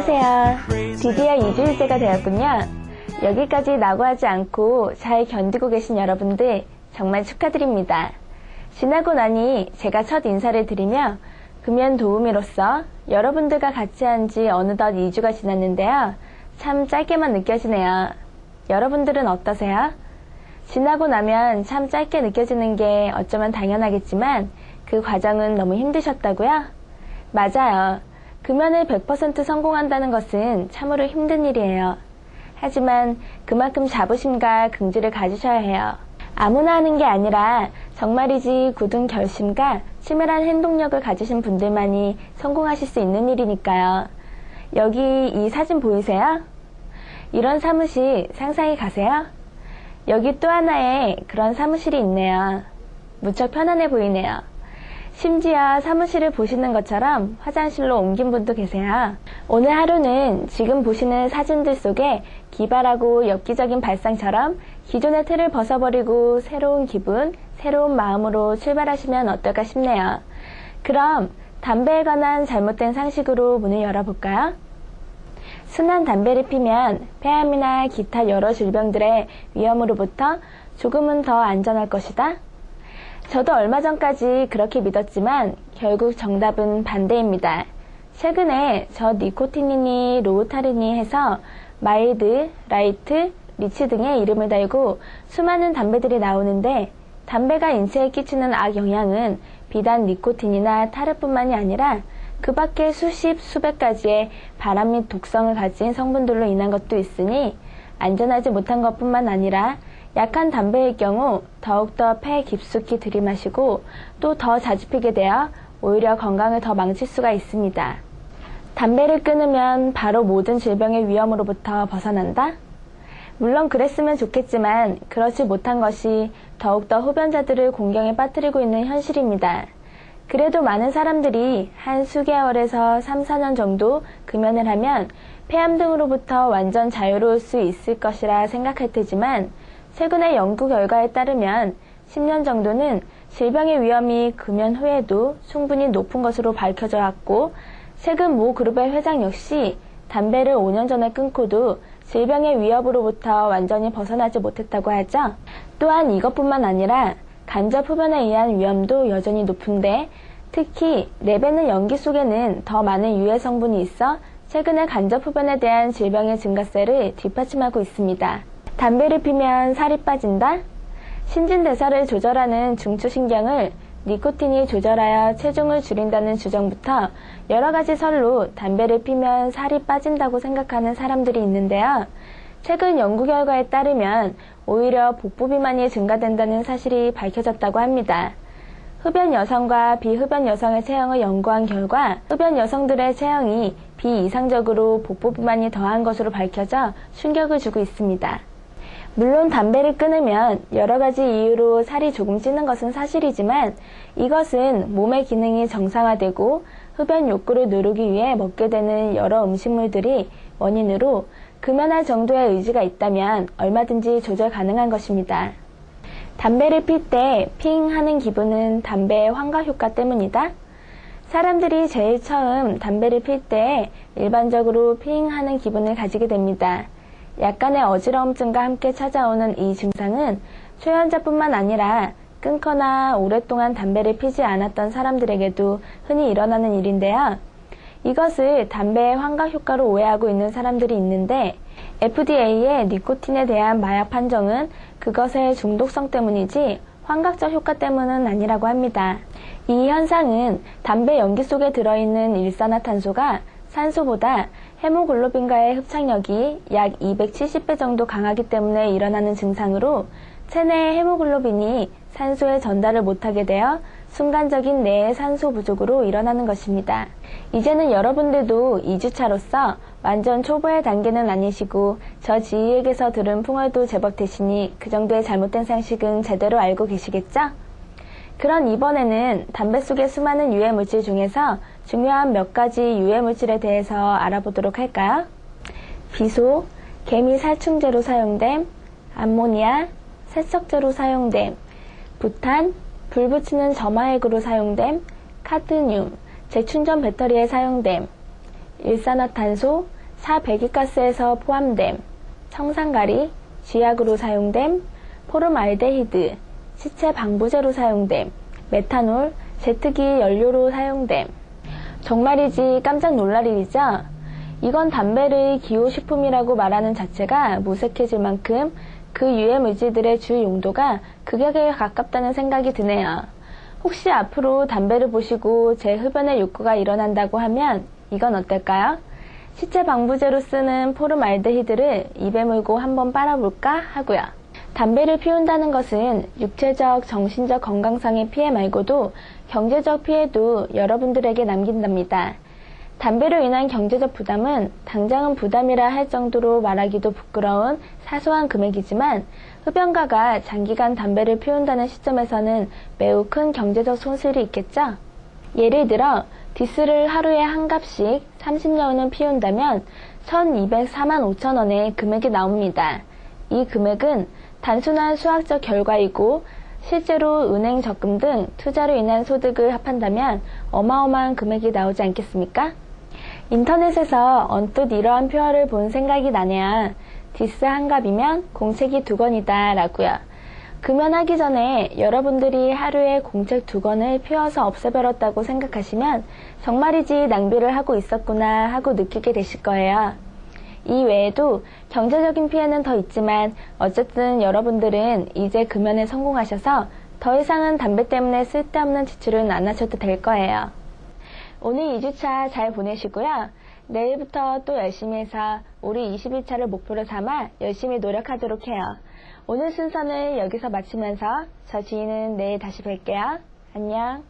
안녕하세요. 드디어 2주일째가 되었군요. 여기까지 낙오하지 않고 잘 견디고 계신 여러분들 정말 축하드립니다. 지나고 나니 제가 첫 인사를 드리며 금연 도우미로서 여러분들과 같이 한 지 어느덧 2주가 지났는데요. 참 짧게만 느껴지네요. 여러분들은 어떠세요? 지나고 나면 참 짧게 느껴지는 게 어쩌면 당연하겠지만 그 과정은 너무 힘드셨다고요? 맞아요. 금연을 100% 성공한다는 것은 참으로 힘든 일이에요. 하지만 그만큼 자부심과 긍지를 가지셔야 해요. 아무나 하는 게 아니라 정말이지 굳은 결심과 치밀한 행동력을 가지신 분들만이 성공하실 수 있는 일이니까요. 여기 이 사진 보이세요? 이런 사무실 상상이 가세요? 여기 또 하나의 그런 사무실이 있네요. 무척 편안해 보이네요. 심지어 사무실을 보시는 것처럼 화장실로 옮긴 분도 계세요. 오늘 하루는 지금 보시는 사진들 속에 기발하고 엽기적인 발상처럼 기존의 틀을 벗어버리고 새로운 기분, 새로운 마음으로 출발하시면 어떨까 싶네요. 그럼 담배에 관한 잘못된 상식으로 문을 열어볼까요? 순한 담배를 피면 폐암이나 기타 여러 질병들의 위험으로부터 조금은 더 안전할 것이다. 저도 얼마 전까지 그렇게 믿었지만 결국 정답은 반대입니다. 최근에 저 니코틴이니 로우타르니 해서 마일드, 라이트, 리치 등의 이름을 달고 수많은 담배들이 나오는데 담배가 인체에 끼치는 악영향은 비단 니코틴이나 타르뿐만이 아니라 그 밖에 수십, 수백 가지의 발암 및 독성을 가진 성분들로 인한 것도 있으니 안전하지 못한 것뿐만 아니라 약한 담배의 경우 더욱더 폐에 깊숙이 들이마시고 또 더 자주 피게 되어 오히려 건강을 더 망칠 수가 있습니다. 담배를 끊으면 바로 모든 질병의 위험으로부터 벗어난다? 물론 그랬으면 좋겠지만 그렇지 못한 것이 더욱더 흡연자들을 공경에 빠뜨리고 있는 현실입니다. 그래도 많은 사람들이 한 수개월에서 3, 4년 정도 금연을 하면 폐암 등으로부터 완전 자유로울 수 있을 것이라 생각할 테지만 최근의 연구 결과에 따르면 10년 정도는 질병의 위험이 금연 후에도 충분히 높은 것으로 밝혀져 왔고 최근 모 그룹의 회장 역시 담배를 5년 전에 끊고도 질병의 위협으로부터 완전히 벗어나지 못했다고 하죠. 또한 이것뿐만 아니라 간접 흡연에 의한 위험도 여전히 높은데 특히 내뱉는 연기 속에는 더 많은 유해 성분이 있어 최근에 간접 흡연에 대한 질병의 증가세를 뒷받침하고 있습니다. 담배를 피면 살이 빠진다? 신진대사를 조절하는 중추신경을 니코틴이 조절하여 체중을 줄인다는 주장부터 여러 가지 설로 담배를 피면 살이 빠진다고 생각하는 사람들이 있는데요. 최근 연구 결과에 따르면 오히려 복부 비만이 증가된다는 사실이 밝혀졌다고 합니다. 흡연 여성과 비흡연 여성의 체형을 연구한 결과 흡연 여성들의 체형이 비이상적으로 복부 비만이 더한 것으로 밝혀져 충격을 주고 있습니다. 물론 담배를 끊으면 여러 가지 이유로 살이 조금 찌는 것은 사실이지만 이것은 몸의 기능이 정상화되고 흡연 욕구를 누르기 위해 먹게 되는 여러 음식물들이 원인으로 금연할 정도의 의지가 있다면 얼마든지 조절 가능한 것입니다. 담배를 필 때 핑 하는 기분은 담배의 환각 효과 때문이다? 사람들이 제일 처음 담배를 필 때 일반적으로 핑 하는 기분을 가지게 됩니다. 약간의 어지러움증과 함께 찾아오는 이 증상은 초연자뿐만 아니라 끊거나 오랫동안 담배를 피지 않았던 사람들에게도 흔히 일어나는 일인데요. 이것을 담배의 환각 효과로 오해하고 있는 사람들이 있는데 FDA의 니코틴에 대한 마약 판정은 그것의 중독성 때문이지 환각적 효과 때문은 아니라고 합니다. 이 현상은 담배 연기 속에 들어있는 일산화탄소가 산소보다 헤모글로빈과의 흡착력이 약 270배 정도 강하기 때문에 일어나는 증상으로 체내의 헤모글로빈이 산소에 전달을 못하게 되어 순간적인 뇌의 산소 부족으로 일어나는 것입니다. 이제는 여러분들도 2주차로서 완전 초보의 단계는 아니시고 저 지휘에게서 들은 풍월도 제법 되시니 그 정도의 잘못된 상식은 제대로 알고 계시겠죠? 그럼 이번에는 담배 속의 수많은 유해물질 중에서 중요한 몇 가지 유해물질에 대해서 알아보도록 할까요? 비소, 개미 살충제로 사용됨, 암모니아, 세척제로 사용됨, 부탄, 불 붙이는 점화액으로 사용됨, 카드뮴, 재충전 배터리에 사용됨. 일산화탄소, 사배기가스에서 포함됨, 청산가리, 쥐약으로 사용됨, 포름알데히드, 시체 방부제로 사용됨, 메탄올, 제트기 연료로 사용됨. 정말이지 깜짝 놀랄 일이죠? 이건 담배를 기호식품이라고 말하는 자체가 무색해질 만큼 그 유해물질들의 주 용도가 극약에 가깝다는 생각이 드네요. 혹시 앞으로 담배를 보시고 제 흡연의 욕구가 일어난다고 하면 이건 어떨까요? 시체 방부제로 쓰는 포름알데히드를 입에 물고 한번 빨아볼까 하고요. 담배를 피운다는 것은 육체적, 정신적 건강상의 피해 말고도 경제적 피해도 여러분들에게 남긴답니다. 담배로 인한 경제적 부담은 당장은 부담이라 할 정도로 말하기도 부끄러운 사소한 금액이지만 흡연가가 장기간 담배를 피운다는 시점에서는 매우 큰 경제적 손실이 있겠죠? 예를 들어 디스를 하루에 한 갑씩 30년은 피운다면 1204만 5천 원의 금액이 나옵니다. 이 금액은 단순한 수학적 결과이고 실제로 은행 적금 등 투자로 인한 소득을 합한다면 어마어마한 금액이 나오지 않겠습니까? 인터넷에서 언뜻 이러한 표현을 본 생각이 나네요. 디스 한 갑이면 공책이 2권이다 라고요. 금연하기 전에 여러분들이 하루에 공책 2권을 피워서 없애버렸다고 생각하시면 정말이지 낭비를 하고 있었구나 하고 느끼게 되실 거예요. 이 외에도 경제적인 피해는 더 있지만 어쨌든 여러분들은 이제 금연에 성공하셔서 더 이상은 담배 때문에 쓸데없는 지출은 안 하셔도 될 거예요. 오늘 2주차 잘 보내시고요. 내일부터 또 열심히 해서 우리 21차를 목표로 삼아 열심히 노력하도록 해요. 오늘 순서는 여기서 마치면서 저 지인은 내일 다시 뵐게요. 안녕.